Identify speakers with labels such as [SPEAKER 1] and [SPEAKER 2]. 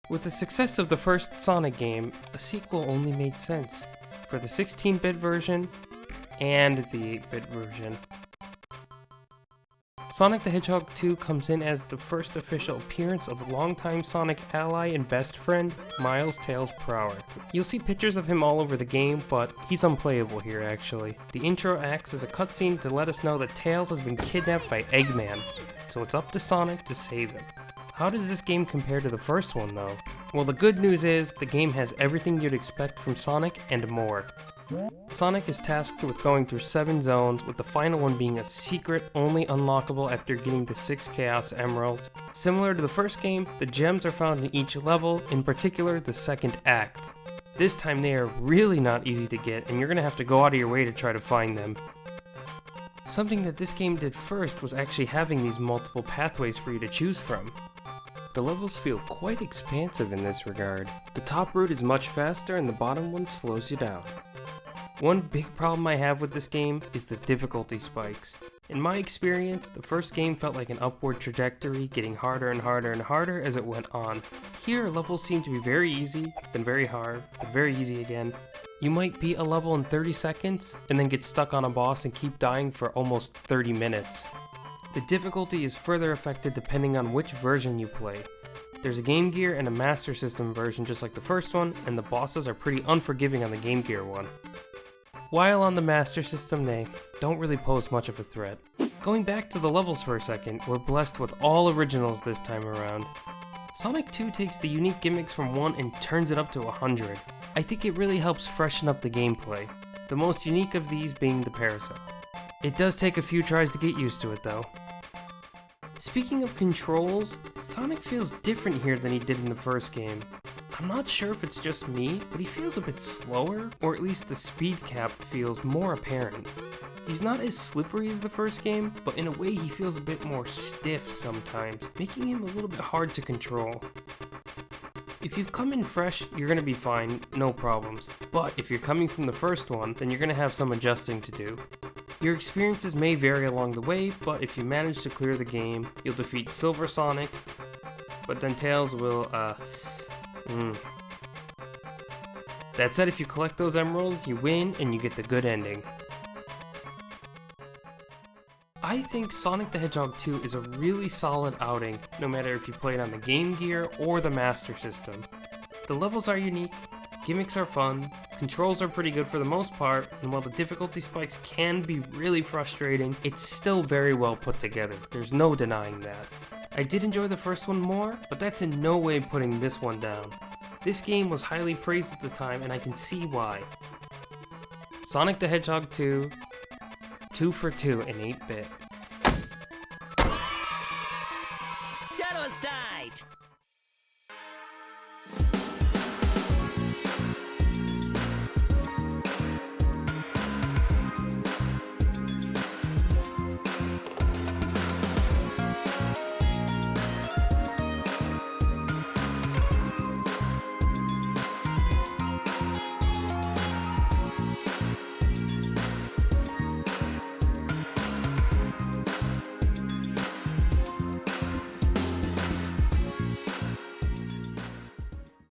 [SPEAKER 1] With the success of the first Sonic game, a sequel only made sense for the 16-bit version and the 8-bit version. Sonic the Hedgehog 2 comes in as the first official appearance of longtime Sonic ally and best friend, Miles Tails Prower. You'll see pictures of him all over the game, but he's unplayable here actually. The intro acts as a cutscene to let us know that Tails has been kidnapped by Eggman, so it's up to Sonic to save him. How does this game compare to the first one though? Well, the good news is, the game has everything you'd expect from Sonic and more. Sonic is tasked with going through 7 zones, with the final one being a secret only unlockable after getting the 6 Chaos Emeralds. Similar to the first game, the gems are found in each level, in particular the second act. This time they are really not easy to get, and you're gonna have to go out of your way to try to find them. Something that this game did first was actually having these multiple pathways for you to choose from. The levels feel quite expansive in this regard. The top route is much faster and the bottom one slows you down. One big problem I have with this game is the difficulty spikes. In my experience, the first game felt like an upward trajectory, getting harder and harder and harder as it went on. Here, levels seem to be very easy, then very hard, then very easy again. You might beat a level in 30 seconds, and then get stuck on a boss and keep dying for almost 30 minutes. The difficulty is further affected depending on which version you play. There's a Game Gear and a Master System version just like the first one, and the bosses are pretty unforgiving on the Game Gear one. While on the Master System, they don't really pose much of a threat. Going back to the levels for a second, we're blessed with all originals this time around. Sonic 2 takes the unique gimmicks from 1 and turns it up to 100. I think it really helps freshen up the gameplay, the most unique of these being the Parasol. It does take a few tries to get used to it though. Speaking of controls, Sonic feels different here than he did in the first game. I'm not sure if it's just me, but he feels a bit slower, or at least the speed cap feels more apparent. He's not as slippery as the first game, but in a way he feels a bit more stiff sometimes, making him a little bit hard to control. If you come in fresh, you're gonna be fine, no problems. But if you're coming from the first one, then you're gonna have some adjusting to do. Your experiences may vary along the way, but if you manage to clear the game, you'll defeat Silver Sonic, but then Tails will, That said, if you collect those emeralds, you win and you get the good ending. I think Sonic the Hedgehog 2 is a really solid outing, no matter if you play it on the Game Gear or the Master System. The levels are unique, gimmicks are fun, controls are pretty good for the most part, and while the difficulty spikes can be really frustrating, it's still very well put together. There's no denying that. I did enjoy the first one more, but that's in no way putting this one down. This game was highly praised at the time, and I can see why. Sonic the Hedgehog 2, 2 for 2 in 8-bit.
[SPEAKER 2] Shadows died!